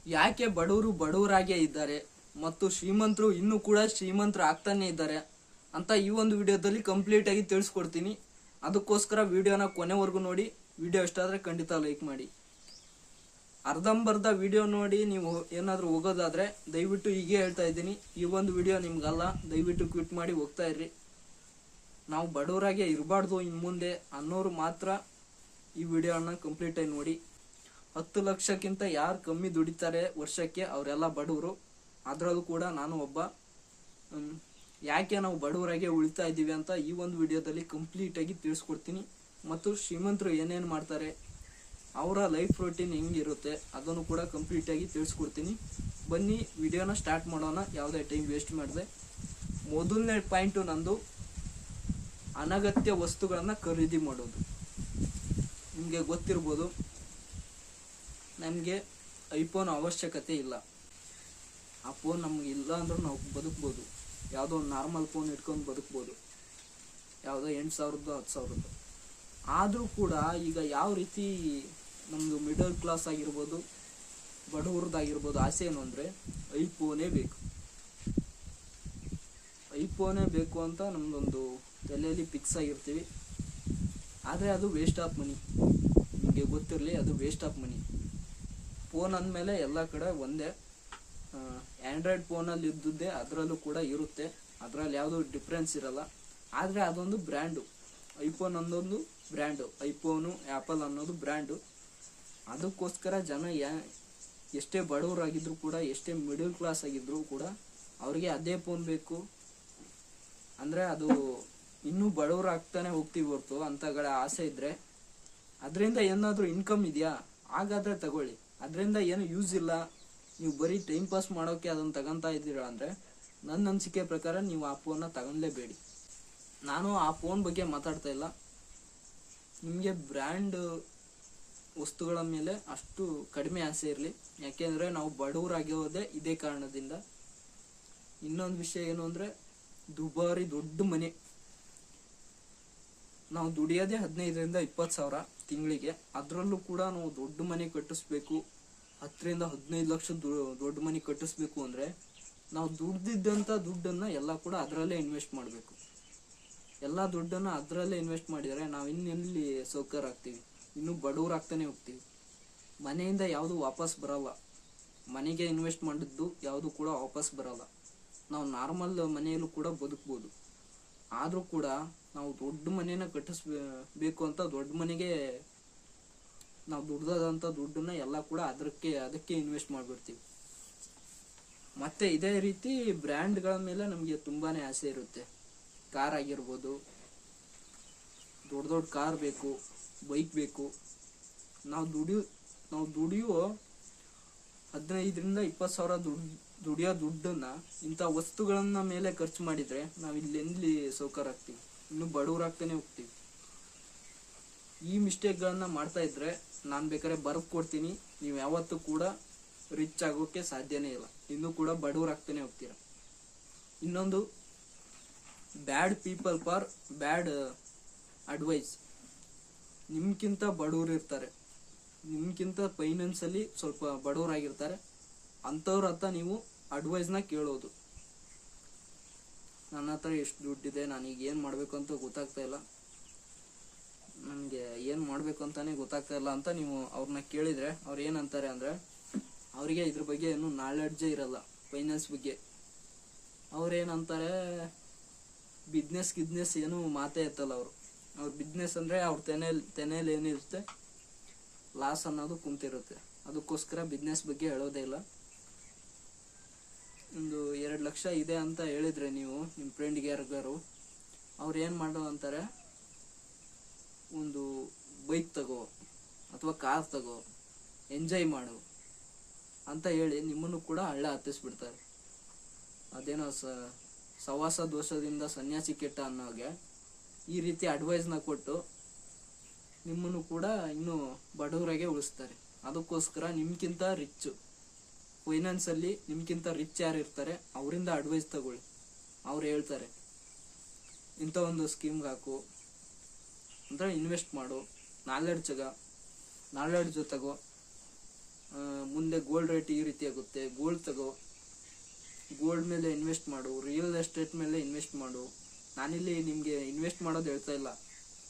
ಯಾಕೆ ಬಡವರು ಬಡವರಾಗೇ ಇದ್ದಾರೆ ಮತ್ತು ಶ್ರೀಮಂತರು ಇನ್ನೂ ಕೂಡ ಶ್ರೀಮಂತರು ಆಗ್ತಾನೆ ಇದ್ದಾರೆ ಅಂತ ಈ ಒಂದು ವಿಡಿಯೋದಲ್ಲಿ ಕಂಪ್ಲೀಟ್ ಆಗಿ ತಿಳಿಸ್ಕೊಡ್ತೀನಿ. ಅದಕ್ಕೋಸ್ಕರ ವಿಡಿಯೋನ ಕೊನೆವರೆಗೂ ನೋಡಿ. ವಿಡಿಯೋ ಇಷ್ಟ ಆದ್ರೆ ಖಂಡಿತ ಲೈಕ್ ಮಾಡಿ. ಅರ್ಧಂಬರ್ಧ ವಿಡಿಯೋ ನೋಡಿ ನೀವು ಏನಾದರೂ ಹೋಗೋದಾದ್ರೆ ದಯವಿಟ್ಟು ಹೀಗೆ ಹೇಳ್ತಾ ಇದ್ದೀನಿ, ಈ ಒಂದು ವಿಡಿಯೋ ನಿಮ್ಗಲ್ಲ, ದಯವಿಟ್ಟು ಕ್ವಿಟ್ ಮಾಡಿ ಹೋಗ್ತಾ ಇರ್ರಿ. ನಾವು ಬಡವರಾಗೆ ಇರಬಾರ್ದು ಇನ್ನು ಮುಂದೆ ಅನ್ನೋರು ಮಾತ್ರ ಈ ವಿಡಿಯೋನ ಕಂಪ್ಲೀಟ್ ಆಗಿ ನೋಡಿ. 10 ಲಕ್ಷಕ್ಕಿಂತ ಯಾರು ಕಮ್ಮಿ ದುಡಿತಾರೆ ವರ್ಷಕ್ಕೆ ಅವರೆಲ್ಲ ಬಡವರು. ಅದರಲ್ಲೂ ಕೂಡ ನಾನು ಒಬ್ಬ. ಯಾಕೆ ನಾವು ಬಡವರಾಗೆ ಉಳಿತಾ ಇದ್ದೀವಿ ಅಂತ ಈ ಒಂದು ವಿಡಿಯೋದಲ್ಲಿ ಕಂಪ್ಲೀಟ್ ಆಗಿ ತಿಳಿಸ್ಕೊಡ್ತೀನಿ. ಮತ್ತು ಶ್ರೀಮಂತರು ಏನೇನು ಮಾಡ್ತಾರೆ, ಅವರ ಲೈಫ್ ರೂಟೀನ್ ಹೆಂಗಿರುತ್ತೆ ಅದನ್ನು ಕೂಡ ಕಂಪ್ಲೀಟ್ ಆಗಿ ತಿಳಿಸ್ಕೊಡ್ತೀನಿ. ಬನ್ನಿ ವಿಡಿಯೋನ ಸ್ಟಾರ್ಟ್ ಮಾಡೋಣ, ಯಾವುದೇ ಟೈಮ್ ವೇಸ್ಟ್ ಮಾಡಿದೆ. ಮೊದಲನೇ ಪಾಯಿಂಟು ನಂದು ಅನಗತ್ಯ ವಸ್ತುಗಳನ್ನು ಖರೀದಿ ಮಾಡೋದು. ನಿಮಗೆ ಗೊತ್ತಿರ್ಬೋದು, ನಮಗೆ ಐಫೋನ್ ಅವಶ್ಯಕತೆ ಇಲ್ಲ. ಆ ಫೋನ್ ನಮ್ಗೆ ಇಲ್ಲ ಅಂದ್ರೂ ನಾವು ಬದುಕ್ಬೋದು. ಯಾವುದೋ ಒಂದು ನಾರ್ಮಲ್ ಫೋನ್ ಇಟ್ಕೊಂಡು ಬದುಕ್ಬೋದು, ಯಾವುದೋ 8,000 10,000. ಆದರೂ ಕೂಡ ಈಗ ಯಾವ ರೀತಿ ನಮ್ಮದು ಮಿಡಲ್ ಕ್ಲಾಸ್ ಆಗಿರ್ಬೋದು, ಬಡವ್ರದ್ದಾಗಿರ್ಬೋದು ಆಸೆ ಏನು ಅಂದರೆ ಐಫೋನೇ ಬೇಕು, ಐಫೋನೇ ಬೇಕು ಅಂತ ನಮ್ಮದೊಂದು ತಲೆಯಲ್ಲಿ ಫಿಕ್ಸ್ ಆಗಿರ್ತೀವಿ. ಆದರೆ ಅದು ವೇಸ್ಟ್ ಆಫ್ ಮನಿ. ನಿಮಗೆ ಗೊತ್ತಿರಲಿ, ಅದು ವೇಸ್ಟ್ ಆಫ್ ಮನಿ. ಫೋನ್ ಅಂದಮೇಲೆ ಎಲ್ಲ ಕಡೆ ಒಂದೇ. ಆ್ಯಂಡ್ರಾಯ್ಡ್ ಫೋನಲ್ಲಿ ಇದ್ದುದೇ ಅದರಲ್ಲೂ ಕೂಡ ಇರುತ್ತೆ, ಅದರಲ್ಲಿ ಯಾವುದೂ ಡಿಫ್ರೆನ್ಸ್ ಇರಲ್ಲ. ಆದರೆ ಅದೊಂದು ಬ್ರ್ಯಾಂಡು, ಐಫೋನ್ ಅನ್ನೋದು ಬ್ರ್ಯಾಂಡು, ಐಫೋನು ಆ್ಯಪಲ್ ಅನ್ನೋದು ಬ್ರ್ಯಾಂಡು. ಅದಕ್ಕೋಸ್ಕರ ಜನ ಎಷ್ಟೇ ಬಡವರಾಗಿದ್ದರೂ ಕೂಡ, ಎಷ್ಟೇ ಮಿಡಲ್ ಕ್ಲಾಸ್ ಆಗಿದ್ದರೂ ಕೂಡ ಅವ್ರಿಗೆ ಅದೇ ಫೋನ್ ಬೇಕು. ಅಂದರೆ ಅದು ಇನ್ನೂ ಬಡವರು ಆಗ್ತಾನೆ ಹೋಗ್ತೀವಿ ಹೊರ್ತು ಅಂಥಗಳ ಆಸೆ ಇದ್ದರೆ ಅದರಿಂದ ಏನಾದರೂ ಇನ್ಕಮ್ ಇದೆಯಾ, ಹಾಗಾದರೆ ತಗೊಳ್ಳಿ. ಅದರಿಂದ ಏನು ಯೂಸ್ ಇಲ್ಲ, ನೀವು ಬರೀ ಟೈಮ್ ಪಾಸ್ ಮಾಡೋಕ್ಕೆ ಅದನ್ನು ತಗೊತಾ ಇದ್ದೀರಾ ಅಂದರೆ ನನ್ನ ಅನಿಸಿಕೆ ಪ್ರಕಾರ ನೀವು ಆ ಫೋನ್ನ ತಗೊಳ್ಳೇಬೇಡಿ. ನಾನು ಆ ಫೋನ್ ಬಗ್ಗೆ ಮಾತಾಡ್ತಾ ಇಲ್ಲ. ನಿಮಗೆ ಬ್ರ್ಯಾಂಡ್ ವಸ್ತುಗಳ ಮೇಲೆ ಅಷ್ಟು ಕಡಿಮೆ ಆಸೆ ಇರಲಿ, ಯಾಕೆಂದರೆ ನಾವು ಬಡವರಾಗಿರೋದೇ ಇದೇ ಕಾರಣದಿಂದ. ಇನ್ನೊಂದು ವಿಷಯ ಏನು ಅಂದರೆ ದುಬಾರಿ ದೊಡ್ಡ ಮನೆ. ನಾವು ದುಡಿಯೋದೇ 15,000 - 20,000 ತಿಂಗಳಿಗೆ. ಅದರಲ್ಲೂ ಕೂಡ ನಾವು ದೊಡ್ಡ ಮನೆ ಕಟ್ಟಿಸ್ಬೇಕು, 10 - 15 ಲಕ್ಷ ದೊಡ್ಡ ಮನೆ ಕಟ್ಟಿಸ್ಬೇಕು ಅಂದರೆ ನಾವು ದುಡ್ದಿದ್ದಂಥ ದುಡ್ಡನ್ನು ಎಲ್ಲ ಕೂಡ ಅದರಲ್ಲೇ ಇನ್ವೆಸ್ಟ್ ಮಾಡಬೇಕು. ಎಲ್ಲ ದುಡ್ಡನ್ನು ಅದರಲ್ಲೇ ಇನ್ವೆಸ್ಟ್ ಮಾಡಿದರೆ ನಾವು ಇನ್ನೆಲ್ಲಿ ಸೌಕರ್ಯ ಆಗ್ತೀವಿ, ಇನ್ನೂ ಬಡವರಾಗ್ತಾನೆ ಹೋಗ್ತೀವಿ. ಮನೆಯಿಂದ ಯಾವುದು ವಾಪಸ್ ಬರಲ್ಲ, ಮನೆಗೆ ಇನ್ವೆಸ್ಟ್ ಮಾಡಿದ್ದು ಯಾವುದು ಕೂಡ ವಾಪಸ್ ಬರಲ್ಲ. ನಾವು ನಾರ್ಮಲ್ ಮನೆಯಲ್ಲೂ ಕೂಡ ಬದುಕ್ಬೋದು. ಆದರೂ ಕೂಡ ನಾವು ದೊಡ್ಡ ಮನೇನ ಕಟ್ಟಿಸ್ಬೇಕು ಅಂತ ದೊಡ್ಡ ಮನೆಗೆ ನಾವು ದುಡ್ದಾದಂಥ ದುಡ್ಡನ್ನ ಎಲ್ಲ ಕೂಡ ಅದಕ್ಕೆ ಇನ್ವೆಸ್ಟ್ ಮಾಡಿಬಿಡ್ತೀವಿ. ಮತ್ತು ಇದೇ ರೀತಿ ಬ್ರ್ಯಾಂಡ್ಗಳ ಮೇಲೆ ನಮಗೆ ತುಂಬಾ ಆಸೆ ಇರುತ್ತೆ. ಕಾರ್ ಆಗಿರ್ಬೋದು, ದೊಡ್ಡ ದೊಡ್ಡ ಕಾರ್ ಬೇಕು, ಬೈಕ್ ಬೇಕು. ನಾವು ದುಡಿಯೋ 15 - 20,000 ದುಡಿಯೋ ದುಡ್ಡನ್ನು ಇಂಥ ವಸ್ತುಗಳನ್ನ ಮೇಲೆ ಖರ್ಚು ಮಾಡಿದರೆ ನಾವು ಇಲ್ಲೆಲ್ಲಿ ಸೌಕರ್ಯ ಆಗ್ತೀವಿ, ಇನ್ನೂ ಬಡವರಾಗ್ತಾನೆ ಹೋಗ್ತೀವಿ. ಈ ಮಿಸ್ಟೇಕ್ಗಳನ್ನ ಮಾಡ್ತಾ ಇದ್ರೆ ನಾನು ಬೇಕಾದ್ರೆ ಬರೆದು ಕೊಡ್ತೀನಿ, ನೀವು ಯಾವತ್ತೂ ಕೂಡ ರಿಚ್ ಆಗೋಕ್ಕೆ ಸಾಧ್ಯನೇ ಇಲ್ಲ, ಇನ್ನೂ ಕೂಡ ಬಡವರಾಗ್ತಾನೆ ಹೋಗ್ತೀರ. ಇನ್ನೊಂದು, ಬ್ಯಾಡ್ ಪೀಪಲ್ ಫಾರ್ ಬ್ಯಾಡ್ ಅಡ್ವೈಸ್. ನಿಮ್ಗಿಂತ ಬಡವರು ಇರ್ತಾರೆ, ನಿಮ್ಗಿಂತ ಫೈನಾನ್ಸಲ್ಲಿ ಸ್ವಲ್ಪ ಬಡವರಾಗಿರ್ತಾರೆ, ಅಂಥವ್ರ ಹತ್ರ ನೀವು ಅಡ್ವೈಸ್ನ ಕೇಳೋದು. ನನ್ನ ಹತ್ರ ಎಷ್ಟು ದುಡ್ಡಿದೆ, ನಾನೀಗ ಏನು ಮಾಡಬೇಕು ಅಂತ ಗೊತ್ತಾಗ್ತಾ ಇಲ್ಲ, ನನಗೆ ಏನು ಮಾಡಬೇಕು ಅಂತಾನೆ ಗೊತ್ತಾಗ್ತಾ ಇಲ್ಲ ಅಂತ ನೀವು ಅವ್ರನ್ನ ಕೇಳಿದರೆ ಅವ್ರು ಏನಂತಾರೆ ಅಂದರೆ ಅವರಿಗೆ ಇದ್ರ ಬಗ್ಗೆ ಏನು ನಾಲೆಡ್ಜೇ ಇರಲ್ಲ, ಫೈನಾನ್ಸ್ ಬಗ್ಗೆ. ಅವ್ರೇನಂತಾರೆ, ಬಿಸ್ನೆಸ್ ಏನು ಮಾತೇ ಎತ್ತಲ್ಲ ಅವರು. ಅವ್ರ ಬಿಸ್ನೆಸ್ ಅಂದರೆ ಅವ್ರ ತೆನೆಯಲ್ಲಿ ಏನಿರುತ್ತೆ, ಲಾಸ್ ಅನ್ನೋದು ಕುಂತಿರುತ್ತೆ. ಅದಕ್ಕೋಸ್ಕರ ಬಿಸ್ನೆಸ್ ಬಗ್ಗೆ ಹೇಳೋದೇ ಇಲ್ಲ. ಒಂದು 2 ಲಕ್ಷ ಇದೆ ಅಂತ ಹೇಳಿದರೆ ನೀವು ನಿಮ್ಮ ಫ್ರೆಂಡ್ಗೆ ಯಾರಿಗಾರು, ಅವ್ರು ಏನು ಮಾಡೋ ಅಂತಾರೆ, ಒಂದು ಬೈಕ್ ತಗೋ ಅಥವಾ ಕಾರ್ ತಗೋ, ಎಂಜಾಯ್ ಮಾಡು ಅಂತ ಹೇಳಿ ನಿಮ್ಮನ್ನು ಕೂಡ ಹಳ್ಳ ಹತ್ತಿಸ್ಬಿಡ್ತಾರೆ. ಅದೇನೋ ಸವಾಸ ದೋಷದಿಂದ ಸನ್ಯಾಸಿ ಕೆಟ್ಟ ಅನ್ನೋಗೆ ಈ ರೀತಿ ಅಡ್ವೈಸ್ನ ಕೊಟ್ಟು ನಿಮ್ಮನ್ನು ಕೂಡ ಇನ್ನೂ ಬಡವರಾಗೆ ಉಳಿಸ್ತಾರೆ. ಅದಕ್ಕೋಸ್ಕರ ನಿಮ್ಗಿಂತ ರಿಚ್ಚು, ಫೈನಾನ್ಸಲ್ಲಿ ನಿಮ್ಗಿಂತ ರಿಚ್ ಯಾರು ಇರ್ತಾರೆ ಅವರಿಂದ ಅಡ್ವೈಸ್ ತಗೊಳ್ಳಿ. ಅವ್ರು ಹೇಳ್ತಾರೆ ಇಂಥ ಒಂದು ಸ್ಕೀಮ್ಗೆ ಹಾಕು, ಅಂದರೆ ಇನ್ವೆಸ್ಟ್ ಮಾಡು, ನಾಲೆಡ್ಜ್ ತಗೋ ಮುಂದೆ ಗೋಲ್ಡ್ ರೇಟ್ ಈ ರೀತಿ ಆಗುತ್ತೆ, ಗೋಲ್ಡ್ ತಗೋ, ಗೋಲ್ಡ್ ಮೇಲೆ ಇನ್ವೆಸ್ಟ್ ಮಾಡು, ರಿಯಲ್ ಎಸ್ಟೇಟ್ ಮೇಲೆ ಇನ್ವೆಸ್ಟ್ ಮಾಡು. ನಾನಿಲ್ಲಿ ನಿಮಗೆ ಇನ್ವೆಸ್ಟ್ ಮಾಡೋದು ಹೇಳ್ತಾ ಇಲ್ಲ,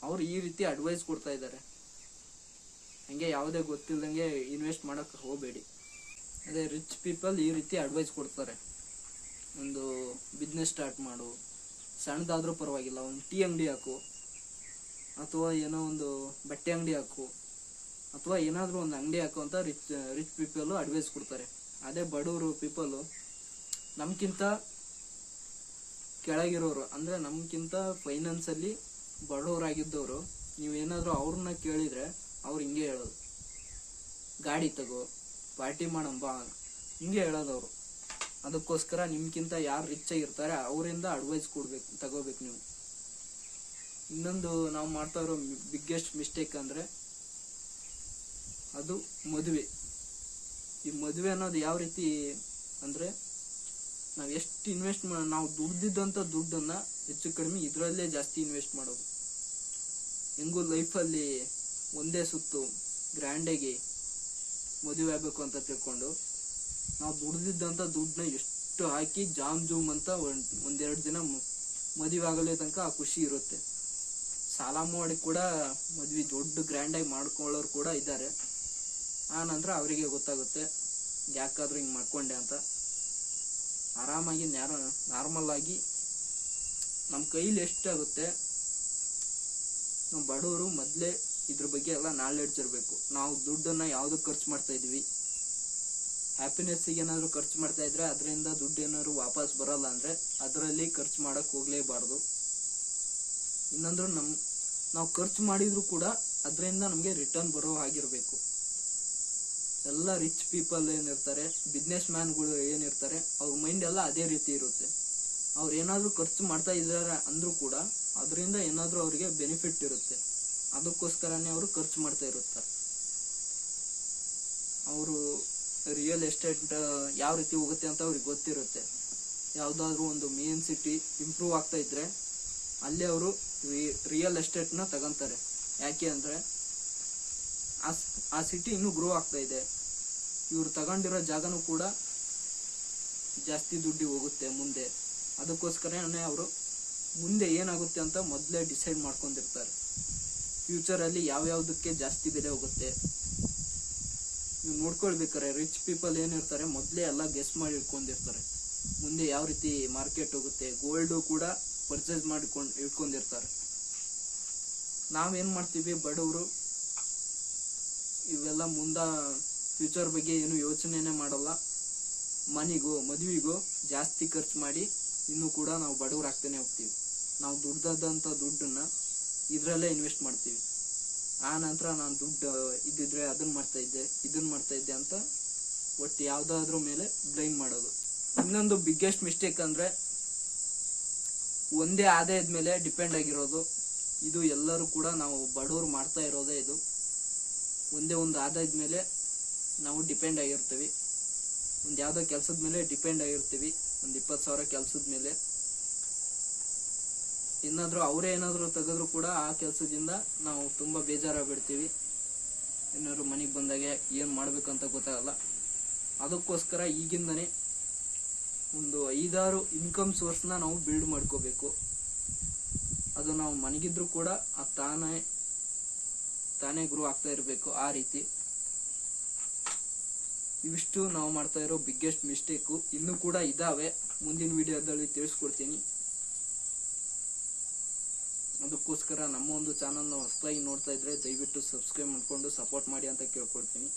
ಅವ್ರು ಈ ರೀತಿ ಅಡ್ವೈಸ್ ಕೊಡ್ತಾ ಇದ್ದಾರೆ. ಹಂಗೆ ಯಾವುದೇ ಗೊತ್ತಿಲ್ಲದಂಗೆ ಇನ್ವೆಸ್ಟ್ ಮಾಡೋಕ್ಕೆ ಹೋಗಬೇಡಿ. ಅದೇ ರಿಚ್ ಪೀಪಲ್ ಈ ರೀತಿ ಅಡ್ವೈಸ್ ಕೊಡ್ತಾರೆ. ಒಂದು ಬಿಸ್ನೆಸ್ ಸ್ಟಾರ್ಟ್ ಮಾಡು, ಸಣ್ಣದಾದರೂ ಪರವಾಗಿಲ್ಲ, ಒಂದು ಟೀ ಅಂಗಡಿ ಹಾಕು, ಅಥವಾ ಏನೋ ಒಂದು ಬಟ್ಟೆ ಅಂಗಡಿ ಹಾಕು, ಅಥವಾ ಏನಾದರೂ ಒಂದು ಅಂಗಡಿ ಹಾಕು ಅಂತ ರಿಚ್ ಪೀಪಲು ಅಡ್ವೈಸ್ ಕೊಡ್ತಾರೆ. ಅದೇ ಬಡವರು ಪೀಪಲು ನಮ್ಗಿಂತ ಕೆಳಗಿರೋರು, ಅಂದರೆ ನಮ್ಗಿಂತ ಫೈನಾನ್ಸಲ್ಲಿ ಬಡವರಾಗಿದ್ದವರು, ನೀವೇನಾದರೂ ಅವ್ರನ್ನ ಕೇಳಿದರೆ ಅವ್ರು ಹಿಂಗೆ ಹೇಳೋದು, ಗಾಡಿ ತಗೋ, ಪಾರ್ಟಿ ಮಾಡಂಬ, ಹಿಂಗೆ ಹೇಳೋದವರು. ಅದಕ್ಕೋಸ್ಕರ ನಿಮ್ಗಿಂತ ಯಾರು ರಿಚ್ ಆಗಿರ್ತಾರೆ ಅವರಿಂದ ಅಡ್ವೈಸ್ ತಗೋಬೇಕು ನೀವು. ಇನ್ನೊಂದು ನಾವು ಮಾಡ್ತಾ ಇರೋ ಬಿಗ್ಗೆಸ್ಟ್ ಮಿಸ್ಟೇಕ್ ಅಂದರೆ ಅದು ಮದುವೆ. ಈ ಮದುವೆ ಅನ್ನೋದು ಯಾವ ರೀತಿ ಅಂದರೆ, ನಾವು ಎಷ್ಟು ಇನ್ವೆಸ್ಟ್ ನಾವು ದುಡ್ದಿದ್ದಂಥ ದುಡ್ಡನ್ನು ಹೆಚ್ಚು ಕಡಿಮೆ ಇದರಲ್ಲೇ ಜಾಸ್ತಿ ಇನ್ವೆಸ್ಟ್ ಮಾಡೋದು. ಹೆಂಗೂ ಲೈಫಲ್ಲಿ ಒಂದೇ ಸುತ್ತು ಗ್ರ್ಯಾಂಡಾಗಿ ಮದುವೆ ಆಗಬೇಕು ಅಂತ ತಿಳ್ಕೊಂಡು ನಾವು ದುಡ್ದಿದ್ದಂಥ ದುಡ್ಡನ್ನ ಎಷ್ಟು ಹಾಕಿ ಜೂಮ್ ಅಂತ ಒಂದೆರಡು ದಿನ ಮದುವೆ ಆಗಲೇ ತನಕ ಆ ಖುಷಿ ಇರುತ್ತೆ. ಸಾಲ ಮಾಡಿ ಕೂಡ ಮದುವೆ ದೊಡ್ಡ ಗ್ರ್ಯಾಂಡಾಗಿ ಮಾಡ್ಕೊಳ್ಳೋರು ಕೂಡ ಇದ್ದಾರೆ. ಆ ನಂತರ ಅವರಿಗೆ ಗೊತ್ತಾಗುತ್ತೆ ಯಾಕಾದ್ರೂ ಹಿಂಗೆ ಮಾಡ್ಕೊಂಡೆ ಅಂತ. ಆರಾಮಾಗಿ ನಾರ್ಮಲ್ ಆಗಿ ನಮ್ಮ ಕೈಲಿ ಎಷ್ಟಾಗುತ್ತೆ, ನಾವು ಬಡವರು ಮೊದಲೇ ಇದ್ರ ಬಗ್ಗೆ ಎಲ್ಲ ನಾಲೆಡ್ಜ್ ಇರಬೇಕು. ನಾವು ದುಡ್ಡನ್ನು ಯಾವುದಕ್ಕೆ ಖರ್ಚು ಮಾಡ್ತಾ ಇದೀವಿ, ಹ್ಯಾಪಿನೆಸ್ಸಿಗೆ ಏನಾದರೂ ಖರ್ಚು ಮಾಡ್ತಾ ಇದ್ರೆ ಅದರಿಂದ ದುಡ್ಡು ಏನಾದ್ರು ವಾಪಸ್ ಬರೋಲ್ಲ ಅಂದರೆ ಅದರಲ್ಲಿ ಖರ್ಚು ಮಾಡೋಕ್ಕೆ ಹೋಗಲೇಬಾರ್ದು. ಇನ್ನೊಂದು ನಾವು ಖರ್ಚು ಮಾಡಿದರೂ ಕೂಡ ಅದರಿಂದ ನಮಗೆ ರಿಟರ್ನ್ ಬರೋ ಹಾಗಿರಬೇಕು. ಎಲ್ಲ ರಿಚ್ ಪೀಪಲ್ ಏನಿರ್ತಾರೆ, ಬಿಸ್ನೆಸ್ ಮ್ಯಾನ್ಗಳು ಏನಿರ್ತಾರೆ, ಅವ್ರ ಮೈಂಡ್ ಎಲ್ಲ ಅದೇ ರೀತಿ ಇರುತ್ತೆ. ಅವ್ರು ಏನಾದರೂ ಖರ್ಚು ಮಾಡ್ತಾ ಇದ್ದಾರೆ ಅಂದರೂ ಕೂಡ ಅದರಿಂದ ಏನಾದರೂ ಅವರಿಗೆ ಬೆನಿಫಿಟ್ ಇರುತ್ತೆ. ಅದಕ್ಕೋಸ್ಕರನೇ ಅವರು ಖರ್ಚು ಮಾಡ್ತಾ ಇರುತ್ತಾರೆ. ಅವರು ರಿಯಲ್ ಎಸ್ಟೇಟ್ ಯಾವ ರೀತಿ ಹೋಗುತ್ತೆ ಅಂತ ಅವ್ರಿಗೆ ಗೊತ್ತಿರುತ್ತೆ. ಯಾವುದಾದ್ರೂ ಒಂದು ಮೇನ್ ಸಿಟಿ ಇಂಪ್ರೂವ್ ಆಗ್ತಾ ಇದ್ರೆ ಅಲ್ಲೇ ಅವರು ರಿಯಲ್ ಎಸ್ಟೇಟ್ನ ತಗೊಂತಾರೆ. ಯಾಕೆ ಅಂದರೆ ಆ ಸಿಟಿ ಇನ್ನೂ ಗ್ರೋ ಆಗ್ತಾ ಇದೆ, ಇವ್ರು ತಗೊಂಡಿರೋ ಜಾಗನೂ ಕೂಡ ಜಾಸ್ತಿ ದುಡ್ಡಿಗೆ ಹೋಗುತ್ತೆ ಮುಂದೆ. ಅದಕ್ಕೋಸ್ಕರನೇ ಅವರು ಮುಂದೆ ಏನಾಗುತ್ತೆ ಅಂತ ಮೊದಲೇ ಡಿಸೈಡ್ ಮಾಡ್ಕೊಂಡಿರ್ತಾರೆ. ಫ್ಯೂಚರಲ್ಲಿ ಯಾವ್ಯಾವುದಕ್ಕೆ ಜಾಸ್ತಿ ಬೆಲೆ ಹೋಗುತ್ತೆ ನೀವು ನೋಡ್ಕೊಳ್ಬೇಕಾರೆ ರಿಚ್ ಪೀಪಲ್ ಏನಿರ್ತಾರೆ ಮೊದಲೇ ಎಲ್ಲ ಗೆಸ್ ಮಾಡಿ ಇಟ್ಕೊಂಡಿರ್ತಾರೆ. ಮುಂದೆ ಯಾವ ರೀತಿ ಮಾರ್ಕೆಟ್ ಹೋಗುತ್ತೆ, ಗೋಲ್ಡು ಕೂಡ ಪರ್ಚೇಸ್ ಇಟ್ಕೊಂಡಿರ್ತಾರೆ. ನಾವೇನು ಮಾಡ್ತೀವಿ ಬಡವರು, ಇವೆಲ್ಲ ಫ್ಯೂಚರ್ ಬಗ್ಗೆ ಏನು ಯೋಚನೆನೇ ಮಾಡಲ್ಲ. ಮನೆಗೋ ಮದುವೆಗೋ ಜಾಸ್ತಿ ಖರ್ಚು ಮಾಡಿ ಇನ್ನೂ ಕೂಡ ನಾವು ಬಡವರಾಗ್ತಾನೆ ಹೋಗ್ತೀವಿ. ನಾವು ದುಡ್ದಾದಂಥ ದುಡ್ಡನ್ನು ಇದರಲ್ಲೇ ಇನ್ವೆಸ್ಟ್ ಮಾಡ್ತೀವಿ. ಆ ನಂತರ ನಾನು ದುಡ್ಡು ಇದ್ದಿದ್ರೆ ಅದನ್ನು ಮಾಡ್ತಾ ಇದ್ದೆ ಅಂತ ಒಟ್ಟು ಯಾವುದಾದ್ರೂ ಮೇಲೆ ಬ್ಲೈಮ್ ಮಾಡೋದು. ಇನ್ನೊಂದು ಬಿಗ್ಗೆಸ್ಟ್ ಮಿಸ್ಟೇಕ್ ಅಂದರೆ ಒಂದೇ ಆದಾಯದ ಮೇಲೆ ಡಿಪೆಂಡ್ ಆಗಿರೋದು. ಇದು ಎಲ್ಲರೂ ಕೂಡ ನಾವು ಬಡವರು ಮಾಡ್ತಾ ಇರೋದೇ ಇದು. ಒಂದೇ ಒಂದು ಆದಾಯದ ಮೇಲೆ ನಾವು ಡಿಪೆಂಡ್ ಆಗಿರ್ತೀವಿ. ಒಂದು ಯಾವುದೋ ಕೆಲಸದ ಮೇಲೆ ಡಿಪೆಂಡ್ ಆಗಿರ್ತೀವಿ. ಒಂದು 20,000 ಕೆಲಸದ ಮೇಲೆ ಅವರೇ ಏನಾದರೂ ತೆಗೆದ್ರು ಕೂಡ ಆ ಕೆಲಸದಿಂದ ನಾವು ತುಂಬ ಬೇಜಾರಾಗ್ಬಿಡ್ತೀವಿ. ಏನಾದ್ರು ಮನೆಗೆ ಬಂದಾಗೆ ಏನು ಮಾಡಬೇಕಂತ ಗೊತ್ತಾಗಲ್ಲ. ಅದಕ್ಕೋಸ್ಕರ ಈಗಿಂದನೇ ಒಂದು 5-6 ಇನ್ಕಮ್ ಸೋರ್ಸ್ನ ನಾವು ಬಿಲ್ಡ್ ಮಾಡ್ಕೋಬೇಕು. ಅದು ನಾವು ಮನೆಗಿದ್ರು ಕೂಡ ಅದು ತಾನೇ ಗ್ರೋ ಆಗ್ತಾ ಇರಬೇಕು. ಆ ರೀತಿ ಇವಿಷ್ಟು ನಾವು ಮಾಡ್ತಾ ಇರೋ ಬಿಗ್ಗೆಸ್ಟ್ ಮಿಸ್ಟೇಕು. ಇನ್ನೂ ಕೂಡ ಇದ್ದಾವೆ, ಮುಂದಿನ ವಿಡಿಯೋದಲ್ಲಿ ತಿಳಿಸ್ಕೊಡ್ತೀನಿ. ಅದಕ್ಕೋಸ್ಕರ ನಮ್ಮ ಒಂದು ಚಾನಲ್ನ ಹೊಸದಾಗಿ ನೋಡ್ತಾ ಇದ್ರೆ ದಯವಿಟ್ಟು ಸಬ್ಸ್ಕ್ರೈಬ್ ಮಾಡ್ಕೊಂಡು ಸಪೋರ್ಟ್ ಮಾಡಿ ಅಂತ ಕೇಳ್ಕೊಡ್ತೀನಿ.